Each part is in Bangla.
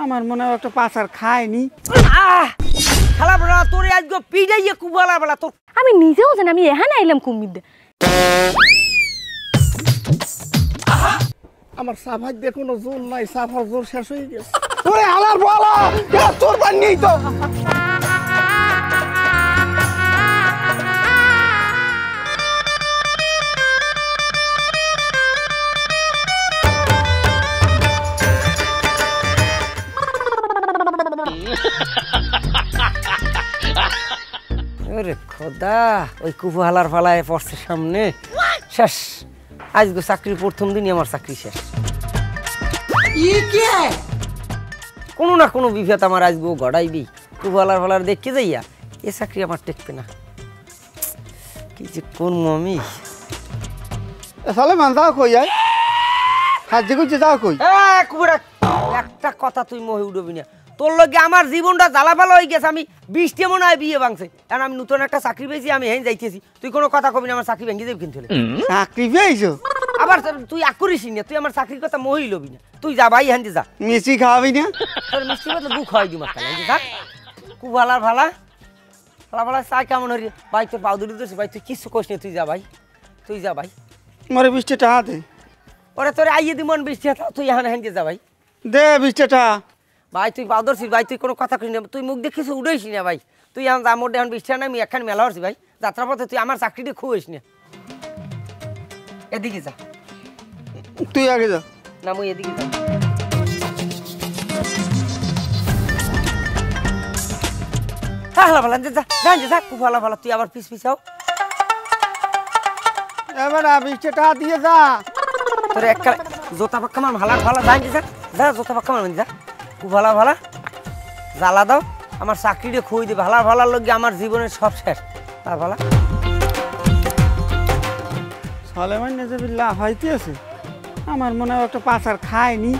আমার মনে হয় একটা পাচার খায়নি। খালা বড়া তোরে আজকে পিড়াইয়ে কুবালা বলা তোর আমি নিজেও জানি আমি এখানে আইলাম কুমির দে আমার সাফার দিয়ে কোনো জোর নাই, সাফার জোর শেষ হয়ে গেছে। ওরে আলার বলা তোর পান নেই তো। ওরে খোদা ওই কুফালার ফালায় পড়ছে সামনে শেষ। আজকে চাকরির প্রথম দিনই আমার চাকরি শেষ। কোনো না কোনো বিভেদ আমার আজকেও গড়াইবি। কুফালার ফালার দেখতে যাইয়া এ চাকরি আমার টেকবে না। কি যে কোন মমি সালে মান যাও কই যায় হাজি কইছে যাও কই। কুবুরা একটা কথা তুই মহি উঠবি না। তোর লগে আমার জীবনটা জ্বালাফালা হয়ে গেছে। আমি 20টা মনে হয় বিয়ে ভাঙছে, কারণ আমি নতুন একটা চাকরি পেয়েছি। আমি হেন যাইতেছি, তুই কোনো কথা কবি না, আমার চাকরি ভেঙে যাবি কিন্তু। চাকরি পেয়েছো আবার তুই আকরিস না, তুই আমার চাকরির কথা মহি লবি না। তুই যা ভাই হেন যা, মিষ্টি খাওয়াবি না? তোর মিষ্টি কথা দুঃখ হয় দিমার কালে যা। খুব ভালা ভালা ভালা ভালা চা কেমন হরি ভাই? তোর পাউ দুটি দিয়েছি ভাই, তুই কিছু কোস না, তুই যা ভাই, তুই যা ভাই। মরে 20 টাকা দে। ওরে তোরে আইয়ে দিমন 20 টাকা, তুই এখন হেন যা ভাই। দে 20 টাকা ভাই। তুই পাউ ধরছিস ভাই, তুই কোনো কথা কইস না, তুই মুখ দিয়ে কিছু উড়াইস না ভাই। তুই এখন যা মোট এখন 20 টাকা না, আমি একখান মেলা হচ্ছি ভাই। যাত্রা পথে তুই আমার চাকরিটা খুঁইস না। এদিকে যা, তুই আগে যা না মুই এদিকে যা। ভালো ভালো যা যা যা, খুব ভালো ভালো। তুই আবার পিস পিছাও। এবার 20 টাকা দিয়ে যা। তোর একটা জোতা পাক্কা মার ভালো ভালো যা যা যা, জোতা পাক্কা মার যা। খুব ভালো ভালো জ্বালা দাও, আমার চাকরিটা খুঁই দে। ভালো ভালো লোক আমার জীবনের সব শেষ। ভালো ভালো সালেমান নাজবিল্লাহ হইতে আছে। আমার মনে হয় একটা পাচার খায়নি।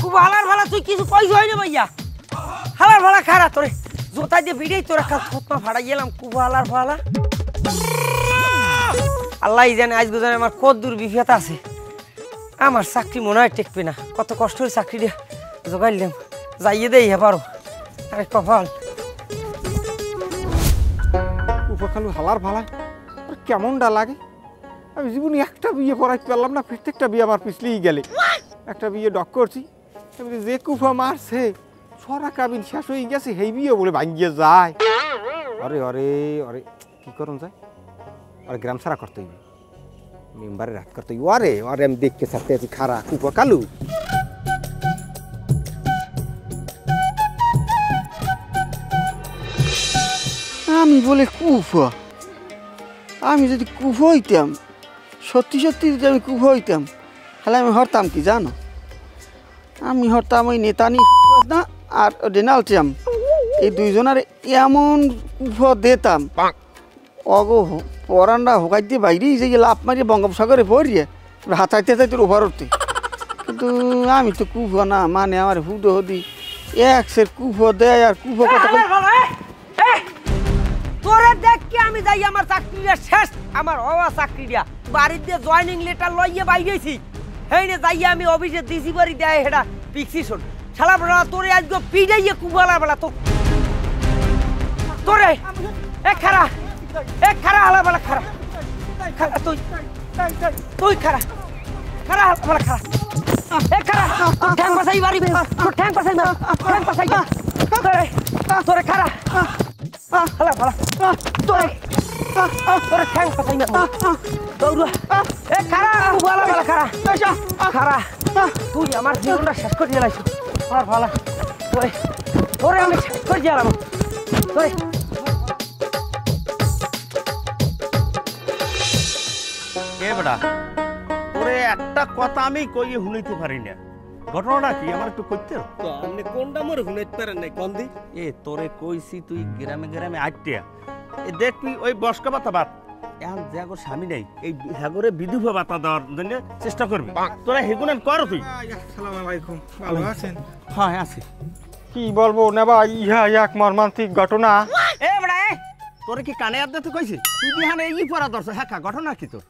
খুব হালার ভালা তুই কিছু কইস হয় না ভাইয়া। হালার ভালা খারা তোরে জোতা দিয়ে ভিড়েই তোরা কাল থতমা ফাড়াই গেলাম। খুব হালার ভালা আল্লাহ জানে আজ জানে আমার কত দূর বিপদ আছে। আমার চাকরি মনে হয় টেকবে না। কত কষ্ট করে চাকরিটা জোগাইলাম, যাইয়ে দেই পারো। আরে কপাল উপখালু হালার ভালা কেমনটা লাগে। আমি জীবনে একটা বিয়ে করাইতে পারলাম না, প্রত্যেকটা বিয়ে আমার পিছলেই গেলে। একটা বিয়ে ডক করছি, যে কুফা মারছে সরা কাবিন শেষ হয়ে গেছে, সেই বিয়ে বলে ভাঙ্গিয়ে যায়। আরে আরে আরে কি করুন যায়, আরে গ্রাম সারা করতে হইবে, মেম্বারে রাত করতে হইব। আরে আরে আমি দেখতে চাচ্তে আছি খারা কুফা কালু। আমি বলে কুফা, আমি যদি কুফা হইতাম, সত্যি সত্যি যদি আমি কুফা হইতাম, তাহলে আমি হরতাম কি জানো? আমি হরতাম ওই নেতানি না আর ডোনাল্ড ট্রাম্প, এই দুইজনের এমন কুফা দিতাম অগো পরানরা হোকাই দিয়ে বাইরেই যে লাভ মারিয়ে বঙ্গোপসাগরে পড়িয়ে হাতাইতে চাই তোর ওভার উঠতে। কিন্তু আমি তো কুফা না, মানে আমার হুদো হদি একসের কুফা দেয় আর কুফা কথা। তোরে দেখ কি আমি যাই আমার চাকরিটা শেষ। আমার হওয়া চাকরিটা বাড়িতে জয়েনিং লেটার লইয়ে বাইরেছি, হেইনে যাইয়া আমি অফিসে দিছি বাড়ি দেয় হেডা পিক্সিশন। শালা বড়া তোরে আজকে পিড়াইয়ে কুবালা বলা তো তোরে এ খারা হালা বলা খারা খারা তুই তুই খারা খারা বলা খারা এ খারা ঠ্যাং পাসাই বাড়ি তোর ঠ্যাং পাসাই না, ঠ্যাং পাসাই তোরে তোরে খারা হালা বলা তোরে তোরে ঠ্যাং পাসাই না দৌড়া এ খারা কুবালা বলা খারা খারা তুই আমার জীবনটা শেষ করে দিলাইছ। আর ভালো তোরে তোরে আমি শেষ করে দিলাম তোরে। এ বেটা তোরে একটা কথা আমি কইয়ে শুনাইতে পারি না, ঘটনাটা কি আমার একটু কইতে? তো আপনি কোনটা মরে শুনাইতে পারেন নাই কোন দি? এ তোরে কইছি তুই গ্রামে গ্রামে আটটিয়া এ দেখ তুই ওই বস্কা বাতা বাত এখন যাগো স্বামী নাই, এই সাগরে বিধবা বাতা দেওয়ার জন্য চেষ্টা করবি। তোরা হেগুনান কর তুই। আসসালামু আলাইকুম, ভালো আছেন? হ্যাঁ আছি। কি বলবো নেবা, ইহা এক মর্মান্তিক ঘটনা। এ বেটা তোরে কি কানে আদতে কইছি? তুই বিহানে এই পড়া দর্শ হ্যাঁ ঘটনা কি তোর?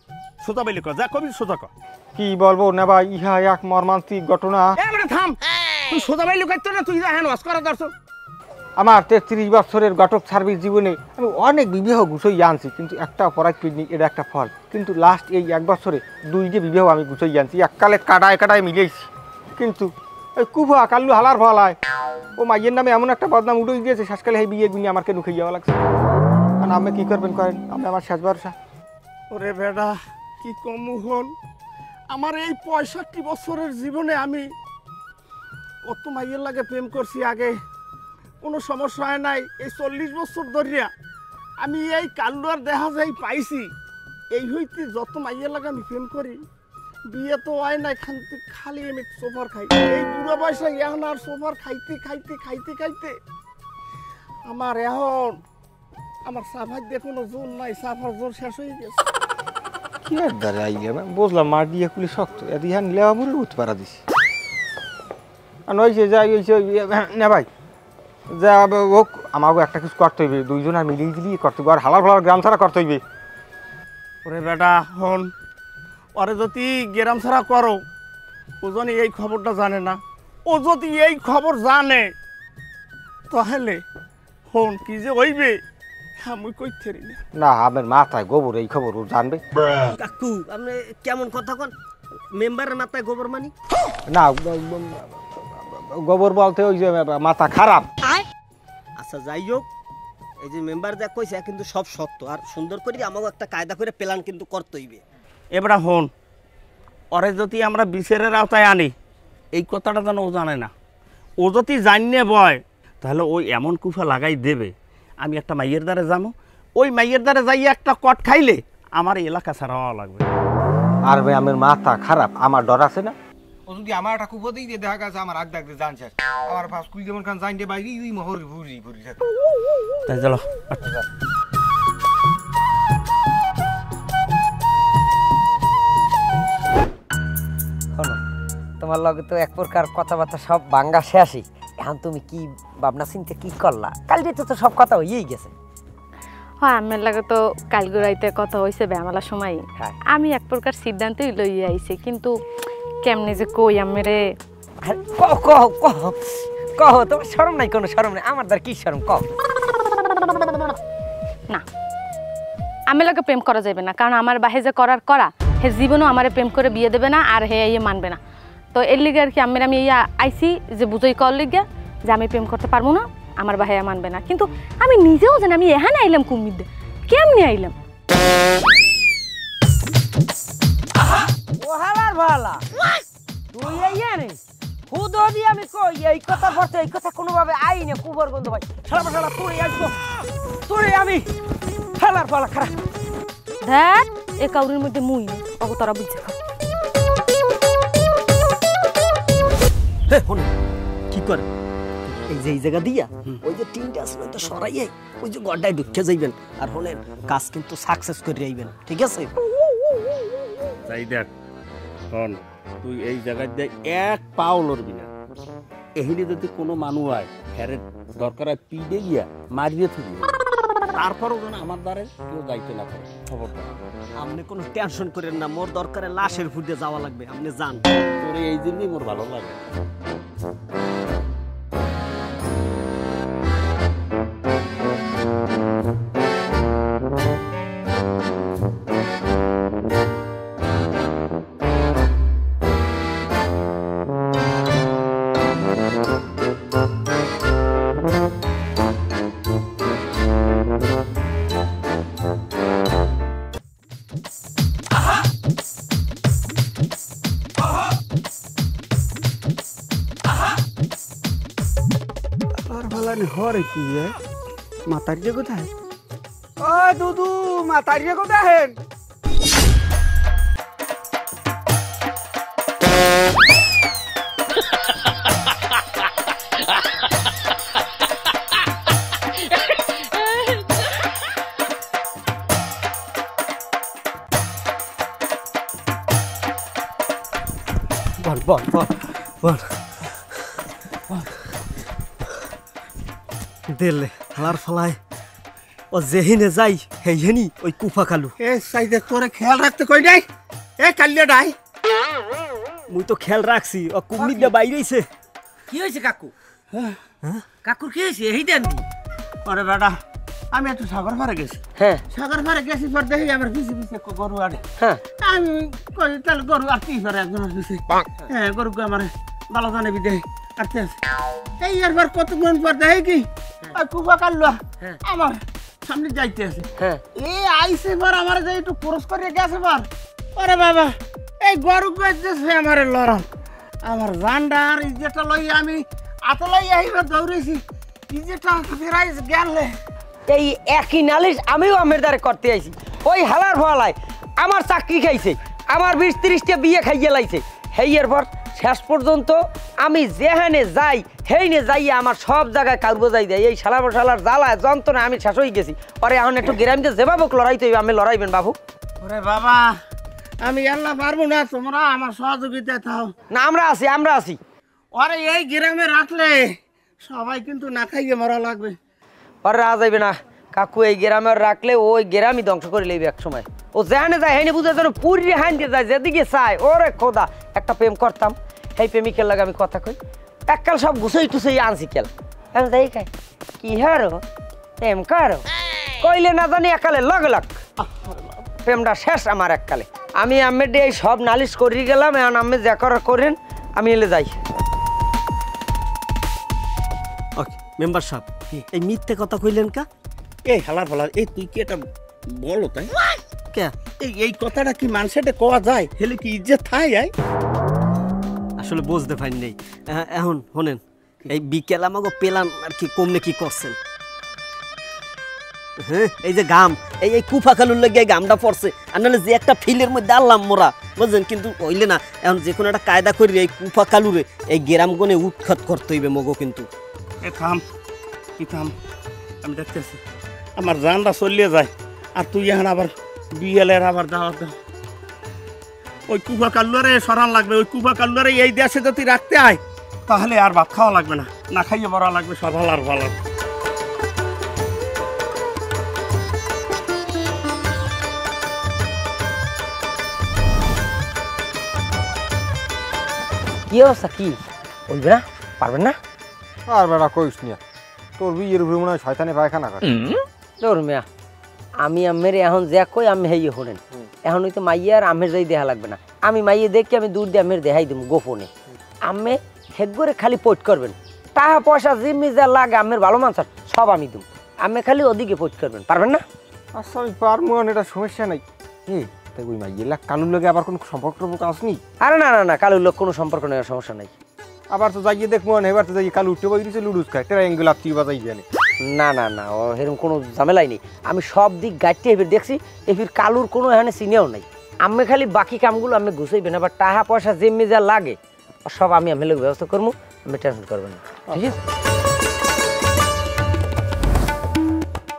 সোজা বাইলে কর, যা কবি সোজা কর। কি বলবো না ভাই, ইহা এক মর্মান্তিক ঘটনা। থাম, তুই সোজা বাইলে করতো না, তুই হ্যাঁ নস করা দর্শক। আমার 33 বছরের ঘটক সার্ভিস জীবনে আমি অনেক বিবাহ গুছাই আনছি, কিন্তু একটা অপরাধ করিনি, এটা একটা ফল। কিন্তু লাস্ট এই 1 বছরে 2টি বিবাহ আমি গুছাই আনছি, এককালে কাটায় মিলেছি। কিন্তু ওই কুভা কাল্লু হালার ফলায় ও মাইয়ের নামে এমন একটা বদনাম উঠে দিয়েছে, শেষকালে এই বিয়ের বিনি আমার কেন খেয়ে যাওয়া লাগছে। আর আপনি কী করবেন করেন, আপনি আমার শেষ ভরসা। ওরে বেটা, কি কমু হল আমার এই 65 বছরের জীবনে। আমি কত মাইয়ের লাগে প্রেম করছি, আগে কোনো সমস্যা হয় নাই। এই 40 বছর ধরিয়া আমি এই কাল্লু আর দেখা যাই পাইছি, এই হইতে যত মাইয়ের লাগে আমি প্রেম করি, বিয়ে তো হয় নাই, খালি আমি সোফার খাই। এই বুড়ো বয়সে এখন আর সোফার খাইতে খাইতে খাইতে খাইতে আমার এখন আমার সাফার দিয়ে কোনো জোর নাই, সাফার জোর শেষ হয়ে গেছে। কি আর দাঁড়ে আইলে বুঝলাম মার দিয়ে খুলে শক্ত, এত হ্যান লেওয়া মুড়ে উঠতে পারা দিস। আর নইছে যাই হয়েছে না ভাই, যা হোক আমাকে একটা কিছু করতে হইবে, দুইজন আর মিলিয়ে দিলি করতে হইবে, আর হালার ফালার গ্রাম ছাড়া করতে হইবে। ওরে বেটা হন, ওরে যদি গ্রাম ছাড়া করো, ও যদি এই খবরটা জানে না, ও যদি এই খবর জানে তাহলে হন কি যে হইবে আমি কইতে না। না আমার মাথায় গোবর, এই খবর ও জানবে। কাকু আপনি কেমন কথা কন, মেম্বারের মাথায় গোবর মানি? না গোবর বলতে ওই যে মাথা খারাপ। আচ্ছা যাই হোক, এই যে মেম্বার যা কইছে কিন্তু সব সত্য, আর সুন্দর করে আমাকে একটা কায়দা করে প্ল্যান কিন্তু করতে হইবে। এবার হন, ওরে যদি আমরা বিচারের আওতায় আনি, এই কথাটা যেন ও জানে না। ও যদি জানিয়ে বয় তাহলে ওই এমন কুফা লাগাই দেবে, আমি একটা মাইয়ের দ্বারে যাবো, ওই মাইয়ের দ্বারে যাই একটা কট খাইলে আমার এলাকা ছাড়াও লাগবে। আর ভাই আমার মাথা খারাপ, আমার ডর আছে না। ও যদি আমার একটা কুপো দিয়ে দেখা গেছে আমার আগ ডাকতে জানছে, আমার ফার্স্ট কুই যেমন কান জানতে বাইরে ওই মহর ভুরি ভুরি থাকে। তাই চলো। শোনো, তোমার লগে তো এক প্রকার কথাবার্তা সব বাঙ্গা শেষই। এখন তুমি কি ভাবনা চিন্তা কি করলা? কাল যেতে তো সব কথা হয়েই গেছে। হ্যাঁ, আমার লাগে তো কালগুড়াইতে কথা হয়েছে বেমালার সময়। আমি এক প্রকার সিদ্ধান্তই লইয়া আইছি, কিন্তু কেমনে যে কই আমেরে। কহ কহ কহ কহ, তোমার শরম নাই? কোনো শরম নাই? আমার দ্বার কি শরম? কহ না, আমি লাগে প্রেম করা যাবে না, কারণ আমার বাহে যে করা হে জীবনও আমারে প্রেম করে বিয়ে দেবে না, আর হে ইয়ে মানবে না। তো এর লিগে আর কি আমি ইয়া আইসি যে বুঝই কর লিগে যে আমি প্রেম করতে পারবো না, আমার বাহে মানবে না। কিন্তু আমি নিজেও জানি আমি এখানে আইলাম কুমির, কেমনি আইলাম? ও হালার ভালা, তুই আইয়া রে খুদ দি আমি কই এই কথা বলতে, এই কথা কোনোভাবে আইনে কুবর গন্ধ ভাই। শালা শালা তুই আসবো, তুই আমি হালার ভালা খারাপ। ধ্যাত, এ কাউরির মধ্যে মুই নেই, অগো তারা বুঝছে খা। কি করে এই যে এই জায়গা দিয়া ওই যে টিনটা আসলে তো সরাইয়ে ওই যে গড্ডায় ঢুকে যাইবেন, আর হলেন কাজ কিন্তু সাকসেস করে আইবেন, ঠিক আছে? তাই দেখ হন, তুই এই জায়গায় দিয়ে এক পাও লড়বি না। এহিনি যদি কোনো মানুষ হয় হ্যারে দরকার হয় পিড়ে গিয়া মারিয়ে থাকবি, তারপরও যেন আমার দ্বারে কেউ যাইতে না পারে। খবরটা আপনি কোনো টেনশন করেন না, মোর দরকারে লাশের ফুটে যাওয়া লাগবে, আপনি যান। তোর এই জন্যই মোর ভালো লাগে। হরে কি মাতারিয়া কোথায়? ও দুদু, মাতারিয়া কোথায় হেন? বল বল বল বল দিলে হালার ফলায় ও যেহিনে যাই হেইহেনি ওই কুফা খালু। এ সাইদে তোরে খেয়াল রাখতে কই নাই? এ কালিয়া ডাই মুই তো খেয়াল রাখছি ও কুমনি দিয়ে বাইরেছে। কি হয়েছে কাকু? কাকুর কি হয়েছে এই দেন? আরে বেটা আমি একটু সাগর পারে গেছি। হ্যাঁ সাগর পারে গেছি পর দেখি আমার পিছে পিছে গরু আড়ে। হ্যাঁ আমি কই তাহলে গরু আর কি করে একজনের পিছে। হ্যাঁ গরুকে আমার ভালো জানে বিদে আটতে আছে। এই এরপর কতক্ষণ পর দেখি কি ওই কুফা কাল্লুয়া আমার সামনে যাইতে আছে। হ্যাঁ এই আইসে পর আমার যে একটু ক্রস করে গেছে পর আরে বাবা এই গরু গেছে আমার লড়াম আমার জান্ডা আর ইজ্জতটা লই আমি আতলাই আইবার দৌড়েছি ইজ্জতটা ফেরাই গেলে। এই একই নালিশ আমিও আমের দ্বারে করতে আইছি। ওই হালার ফলায় আমার চাকরি খাইছে, আমার 20-30টা বিয়ে খাইয়ে লাইছে। হেইয়ের পর শেষ পর্যন্ত আমি যেখানে যাই হেইনে যাইয়া আমার সব জায়গায় কাল বোঝাই দেয়। এই শালা বসালার জ্বালায় যন্ত্রণা আমি শেষ হয়ে গেছি। পরে এখন একটু গ্রামকে যেভাবে লড়াইতে হইবে আমি লড়াইবেন বাবু। ওরে বাবা আমি আল্লাহ পারবো না, তোমরা আমার সহযোগিতা থাও না আমরা আছি। ওরে এই গ্রামে রাখলে সবাই কিন্তু না খাইয়ে মরা লাগবে। পরে রাহা যাইবে না কাকু, এই গ্রামে রাখলে ওই গ্রামই ধ্বংস করে লইবে এক সময়। ও যেখানে যায় হেনে বুঝে যেন পুরি হাইন দিয়ে যায় যেদিকে চায়। ওরে খোদা একটা প্রেম করতাম, সেই প্রেমিকের লাগে আমি কথা কই এককাল সব গুছাই টুছাই আনছি কেল। এখন যাই খাই কি হারো প্রেম কারো কইলে না জানি একালে লগ লগ প্রেমটা শেষ আমার এককালে। আমি আমি এই সব নালিশ করি গেলাম, এখন আমি যা করার করেন আমি এলে যাই। ওকে মেম্বার সাহেব এই মিথ্যে কথা কইলেন কা? এই হালার ফালার এই তুই কি এটা বলো তাই কে এই কথাটা কি মানুষের কোয়া যায় হেলে কি ইজ্জত থাই আই? আসলে বুঝতে পারি নাই। এখন শোনেন এই বিকেল আমাকে পেলাম আর কি কমনে কি করছেন। হ্যাঁ এই যে গাম এই কুফা খালুর লাগে গামটা পড়ছে আর নাহলে যে একটা ফিলের মধ্যে আনলাম মোরা বুঝলেন, কিন্তু হইলে না এখন যে কোনো একটা কায়দা করি এই কুফা কালুরে এই গ্রাম গনে উৎখাত করতে হইবে মগো। কিন্তু এ থাম কি থাম আমি দেখতেছি আমার জানটা চলিয়ে যায় আর তুই এখন আবার বিয়েলের আবার দাওয়াত দাও। ওই কুফা কাল্লুয়ারে সরান লাগবে, ওই কুফা কাল্লুয়ারে এই দেশে যদি রাখতে হয় তাহলে আর ভাত খাওয়া লাগবে না, না খাইয়ে মরা লাগবে সব হালার ভালার। কি অবস্থা কি বলবে না পারবেন না? আর বেড়া কইস নিয়া তোর বিয়ের উপরে মনে হয় শয়তানে পায়খানা করে। তোর মেয়া আমি আমের এখন যা কই আমি হেয়ে হলেন এখন হইতে মাইয়া আর আমের যাই দেখা লাগবে না। আমি মাইয়ে দেখি আমি দূর দিয়ে আমের দেখাই দেবো গোপনে। আমি হেড করে খালি পোট করবেন, টাকা পয়সা জিম্মি যা লাগে আমের ভালো মানুষ সব আমি দেবো, আমি খালি ওদিকে পোট করবেন। পারবেন না? আচ্ছা আমি পারবো, এটা সমস্যা নাই। তাই ওই মাইয়েলা কালুর লগে আবার কোনো সম্পর্ক আসনি? আরে না না না কালুর লোক কোনো সম্পর্ক নেই, সমস্যা নাই। আবার তো যাইয়ে দেখবো এবার তো যাই কালু উঠতে বইছে লুডুস খায় ট্রায়াঙ্গেল আপনি বাজাই জানে। না না না ও এরকম কোনো ঝামেলাই নেই। আমি সব দিক গাইতে এবার দেখছি এফির কালুর কোনো এখানে চিনেও নাই। আমি খালি বাকি কামগুলো আমি গুছাইবেন, আবার টাকা পয়সা যেমনি যা লাগে সব আমি লোক ব্যবস্থা করবো, আমি টেনশন করবেন না। ঠিক আছে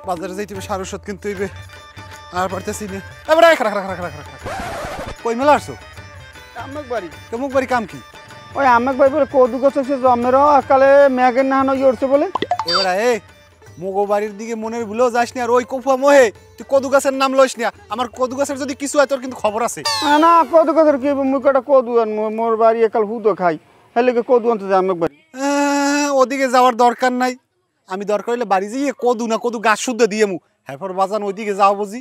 বাজারে যাইতে হবে, সার ওষুধ কিনতে হইবে আর পারতেছি না। এবার কই মেলা আসছো? আমেক বাড়ি মুখ বাড়ি কাম কি? ওই আমেক বাড়ি বলে কদু গাছ আছে জমেরও কালে ম্যাগের নাহানো ইয়ে বলে। এবার মগো বাড়ির দিকে মনের ভুলেও যাস না, আর ওই কফুয়া মোহে তুই কদু গাছের নাম লইস না। আমার কদু গাছের যদি কিছু হয় তোর কিন্তু খবর আছে। না কদু গাছের কি মুখ একটা কদু আন মোর বাড়ি একাল হুদো খাই হেলে কদু আনতে যায় আমেক বাড়ি। ওদিকে যাওয়ার দরকার নাই, আমি দরকার হলে বাড়ি যাইয়ে কদু না কদু গাছ শুদ্ধ দিয়ে মু এরপর বাজান ওইদিকে যাও বুঝি।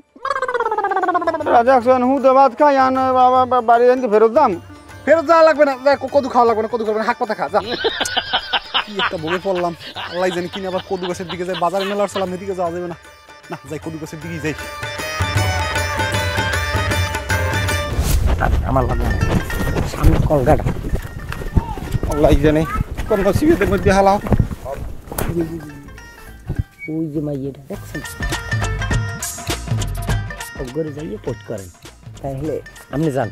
রাজা হুদো ভাত খাই আন বাড়ি আনতে ফেরত দাম। ফেরত যাওয়া লাগবে না, কদু খাওয়া লাগবে না, কদু খাবে না, হাক পাতা খা যা। কি একটা বলে পড়লাম, আল্লাহ জানি কিনে আবার কদু গাছের দিকে যাই। বাজারে মেলার সালাম এদিকে যাওয়া যাবে না, না যাই কদু গাছের দিকেই যাই। আমার লাগবে না সামনে কলগাটা আল্লাহ জানে কোন সিবিদের মধ্যে হালাও। ওই যে মাইয়েটা দেখছেন ঘরে যাইয়ে পোট করেন, তাহলে আপনি যান।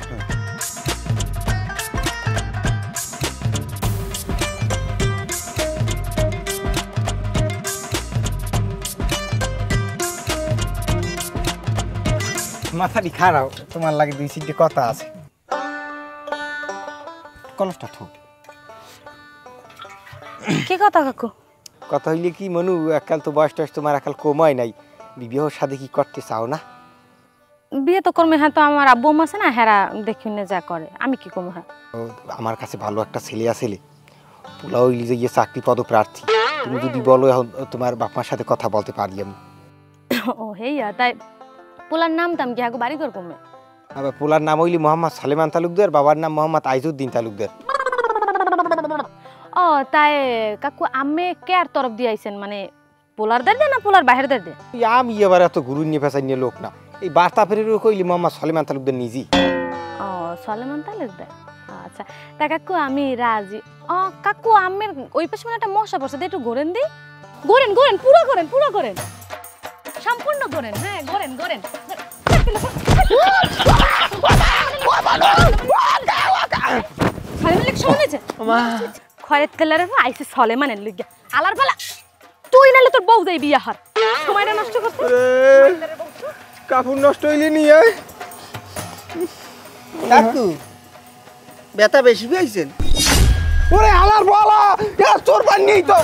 মাথাটি খারাপ, তোমার লাগে দুই সিটে কথা আছে। কলসটা ঠোক কি কথা কাকু? কথা হইলে কি মনু একাল তো বয়স টয়স তোমার একাল কমায় নাই, বিবাহ শাদী কি করতে চাও না? বিয়ে তো করবে, হ্যাঁ তো আমার আব্বু আম্মা আছে না, হেরা দেখি না যা করে, আমি কি করবো? হ্যাঁ আমার কাছে ভালো একটা ছেলে আসলে পোলা হইলি যে ইয়ে চাকরি পদপ্রার্থী, তুমি যদি বলো এখন তোমার বাপমার সাথে কথা বলতে পারি আমি। ও হেইয়া, তাই পোলার নাম তাম কি আগে বাড়ি ঘর কমে? আবার পোলার নাম হইলি মোহাম্মদ সালেমান তালুকদার, বাবার নাম মোহাম্মদ আইজউদ্দিন তালুকদার। ও তাই কাকু আমি কে আর তরফ দিয়ে আইছেন, মানে পোলার দাঁড় না পোলার বাহির দাঁড় দিয়ে? আমি এবার এত গুরু নিয়ে ফেসাই নিয়ে লোক না, এই বার্তা ফেরের কইলি মোহাম্মদ সালেমান তালুকদার নিজেই। ও সলেমান তালুকদার, আচ্ছা। তা কাকু আমি রাজি। ও কাকু আমের ওই পাশে মানে একটা মশা পড়ছে, একটু ঘোরেন দি। ঘোরেন ঘোরেন, পুরো ঘোরেন, পুরো ঘোরেন, সম্পূর্ণ ঘোরেন। হ্যাঁ ঘোরেন ঘোরেন। সলেমানের শুনেছে খয়েত কালারের আইসে সলেমানের লিগে আলার পালা। তুই নালে তোর বউ যাই বিয়া হার, সময়টা নষ্ট করতে। কাপড় নষ্ট হইলে নিয়ে কাকু ব্যথা বেশি পেয়েছেন? ওরে আলার বলা তোর পান নেই তো।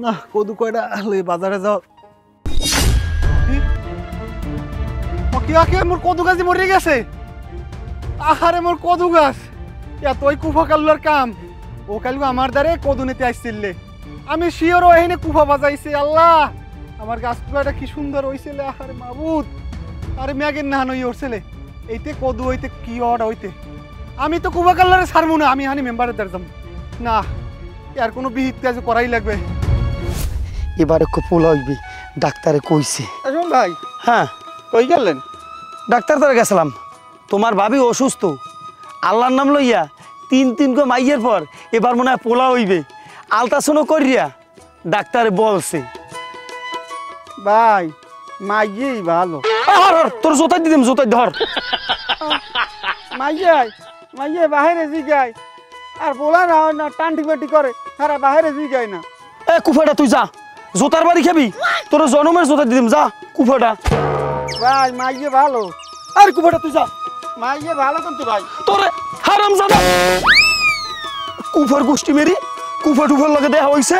না কদু কয়টা লই বাজারে যাও। কি মোর কদু গাছ মরে গেছে? আহারে মোর কদু গাছ, এতই কুফা কালুর কাম। ও কালু আমার দ্বারে কদু নিতে আসছিলে, আমি শিওর ও এখানে কুফা বাজাইছে। আল্লাহ আমার গাছ কুয়াটা কি সুন্দর হইছিল। আহারে মাবুদ, আরে ম্যাগের নাহান হই ওর ছেলে এইতে কদু হইতে কি অর্ডার হইতে। আমি তো কুফা কালুরে ছাড়বো না, আমি হানি মেম্বারের দ্বার যাবো না, আর কোনো বিহিত কাজ করাই লাগবে। এবারে পোলা হইবি, ডাক্তারে কইছে। শোন ভাই, হ্যাঁ কই গেলেন? ডাক্তার দ্বারা গেছিলাম, তোমার ভাবি অসুস্থ, আল্লাহর নাম লইয়া তিন গো মাইয়ের পর এবার মনে হয় পোলা হইবে। আলট্রাসাউন্ড করিয়া ডাক্তারে বলছে। ভাই মাইয়েই ভালো। তোর জোতাই দিদিম, জোতাই ধর। মাইয়ে বাহিরে জিগায় আর পোলা না টান্টি বাটি করে, তারা বাহিরে জিগায় না। এ কুফাটা তুই যা, জোতার বাড়ি খাবি, তোর জনমের জোতা দিদিম, যা কুফাটা। ভাই মাইয়ে ভালো। আর কুফাটা তুই যা, মাইয়ে ভালো কিন্তু ভাই। তোরে হারাম জাদা কুফার গোষ্ঠী মেরি কুফা টুফার লগে দেখা হইছে।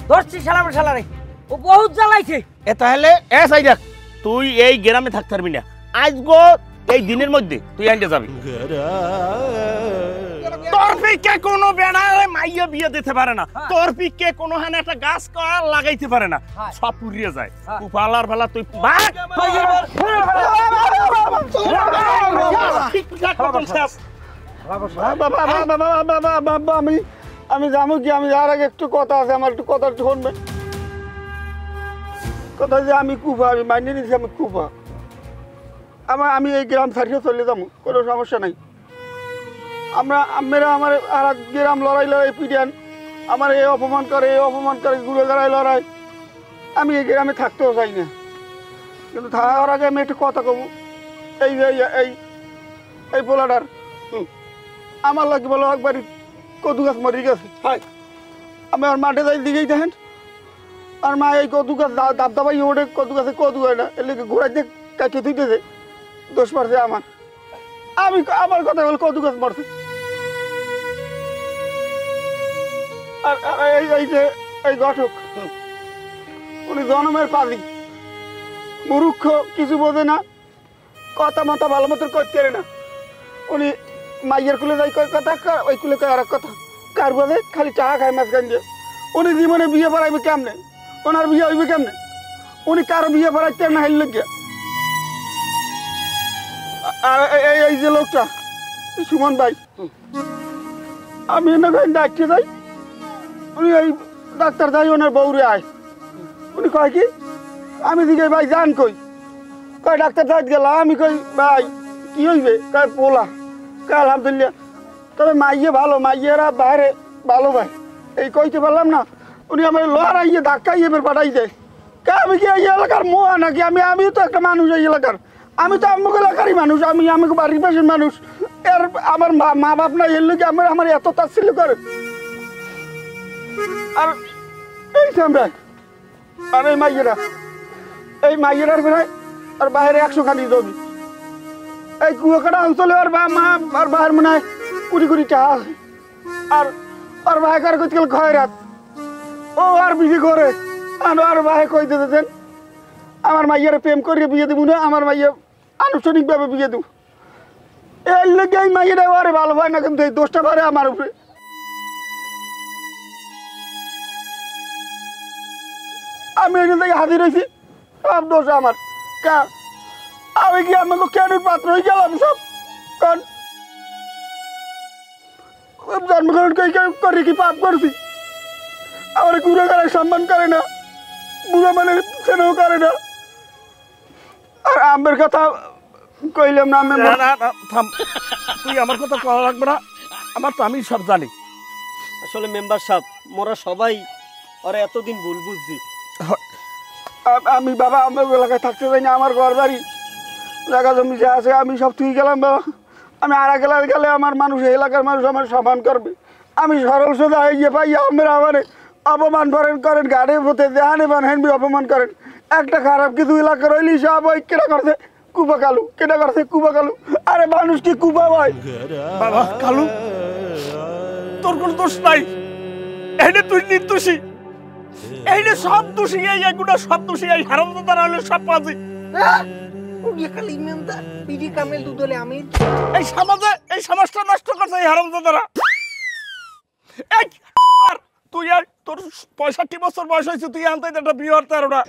ধরছি শালারে, ও বহুত জ্বালাইছে। এ তাহলে এ সাই দেখ, তুই এই গ্রামে থাকতে পারবি না। আজ গো এই দিনের মধ্যে তুই আইতে যাবি। তোর পিকে কোনো বেড়ারে মাইয়া বিয়ে দিতে পারে না, তোর পিকে কোনো হানে একটা গাছ লাগাইতে পারে না, সব পুড়িয়ে যায়। পালার ভালা তুই আমি জানো কি, আমি যার আগে একটু কথা আছে, আমার একটু কথা শুনবে। কথা যে আমি কুফা, আমি মাইনে নিচ্ছি আমি কুফা। আমি এই গ্রাম ছাড়িয়ে চলে যাবো, কোনো সমস্যা নাই। আমরা আমার আর এক গ্রাম লড়াই পিডিয়ান আমার এই অপমান করে গুলো গাড়াই লড়াই। আমি এই গ্রামে থাকতেও চাই না, কিন্তু থাকার আগে আমি একটু কথা কব। এই যে এই পোলাটার আমার লাগে বলো একবারই কদু গাছ মরি গেছে। আমি আর মাঠে যাই দিকেই দেখেন, আর মা এই কদু গাছ দাবদাবাই ওঠে, কদু গাছে কদু হয় না, এর লিগে ঘোড়াই দিয়ে কাছে ধুইতেছে, দোষ পারছে আমার। আমার কথা বল কদু গাছ মরছে। আর এই যে এই ঘটক, উনি জনমের পালি, মূর্খ, কিছু বোঝে না, কথা মাথা ভালো মতো করতে পারে না। উনি মাইয়ের কুলে যাই কয় কথা, ওই কুলে কয় আর এক কথা, কার বোঝে খালি টাকা খায় মাঝখান দিয়ে। উনি জীবনে বিয়ে পড়াইবে কেমনে, ওনার বিয়ে হইবে কেমনে, উনি কারো বিয়ে পড়াইতে না হেল গিয়া। আর এই যে লোকটা সুমন ভাই, আমি ডাকতে যাই, উনি এই ডাক্তার যাই ওনার বউরে আয়, উনি কয় কি, আমি দিকে ভাই যান কই, কয় ডাক্তার যাই গেলাম, আমি কই ভাই কি হইবে, কয় পোলা, আলহামদুলিল্লাহ। তবে মাইয়ে ভালো, মাইয়েরা বাইরে ভালো ভাই, এই কইতে পারলাম না। উনি আমার লড়াইয়ে ধাক্কাইয়ে এবার পাঠাই দেয়। আমি কি এই এলাকার মোয়া নাকি? আমিও তো একটা মানুষ এই এলাকার। আমি তো আমাকে এলাকারই মানুষ, আমি আমাকে বাড়ির পাশের মানুষ। এর আমার মা বাপ না, এর লোক আমার এত তাচ্ছিল্য করে। আর এই সামনে আর এই মাইয়েরার বেড়ায় আর বাইরে 100 খানি জমি। এই কুয়াকাটা অঞ্চলে আর মা আর বাহির মনে হয় কোটি টাকা। আর আর ভাই কার কইতে গেল খয়রাত, ও আর বিয়ে করে। আর ভাই কই দিতে দেন আমার মাইয়ারে প্রেম করিয়ে বিয়ে দেবো না, আমার মাইয়া আনুষ্ঠানিকভাবে বিয়ে দেবো। এই লেগে এই মাইয়াটা আরে ভালো হয় না, কিন্তু এই দোষটা পারে আমার উপরে। আমি এই থেকে হাজির হয়েছি, সব দোষ আমার। আমি কি আমাকে কেন পাত্র হয়ে গেলাম সব? কারণ জন্মগ্রহণ করে কি পাপ করছি? আমার গুরু করে সম্মান করে না, বুড়ো মানে স্নেহ করে না। আর আমার কথা কইলাম না। আমি থাম, তুই আমার কথা করা লাগবে না, আমার তো আমি সব জানি। আসলে মেম্বার সাহেব, মোরা সবাই ওরা এতদিন ভুল বুঝছি। আমি বাবা আমার এলাকায় থাকতে চাই না, আমার ঘর বাড়ি জায়গা জমি যা আছে আমি সব তুই গেলাম বাবা। আমি আর এলাকায় গেলে আমার মানুষ, এলাকার মানুষ আমার সম্মান করবে। আমি সরল সোজা হয়ে গিয়ে পাই আমরা আমার অপমান করেন গাড়ি পথে দেহানে বানহেন অপমান করেন। একটা খারাপ কিছু এলাকা রইলি সব ওই কেনা করছে কুপা কালু। আরে মানুষ কি কুপা ভাই? বাবা কালু, তোর কোনো দোষ নাই, এইটা তুই নির্দোষী। এইটা সব দোষী, এইগুলো সব দোষী, এই হারামজাদা হলে সব পাজি। এই সমাজে এই সমাজটা নষ্ট করছে এই হারামজাদারা। এই তুই আর তোর 65 বছর বয়স হয়েছে, তুই আনতে একটা বিয়ে হতে পারো না।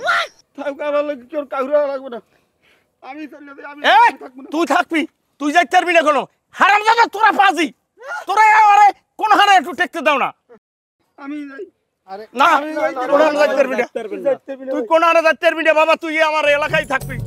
লাগবে না, আমি তুই থাকবি, তুই যাইতে পারবি না কোনো। হারামজাদা তোরা পাজি, তোরা কোন হারে একটু টেকতে দাও না। আমি না তুই কোন হারে যাইতে পারবি না বাবা, তুই আমার এলাকায় থাকবি।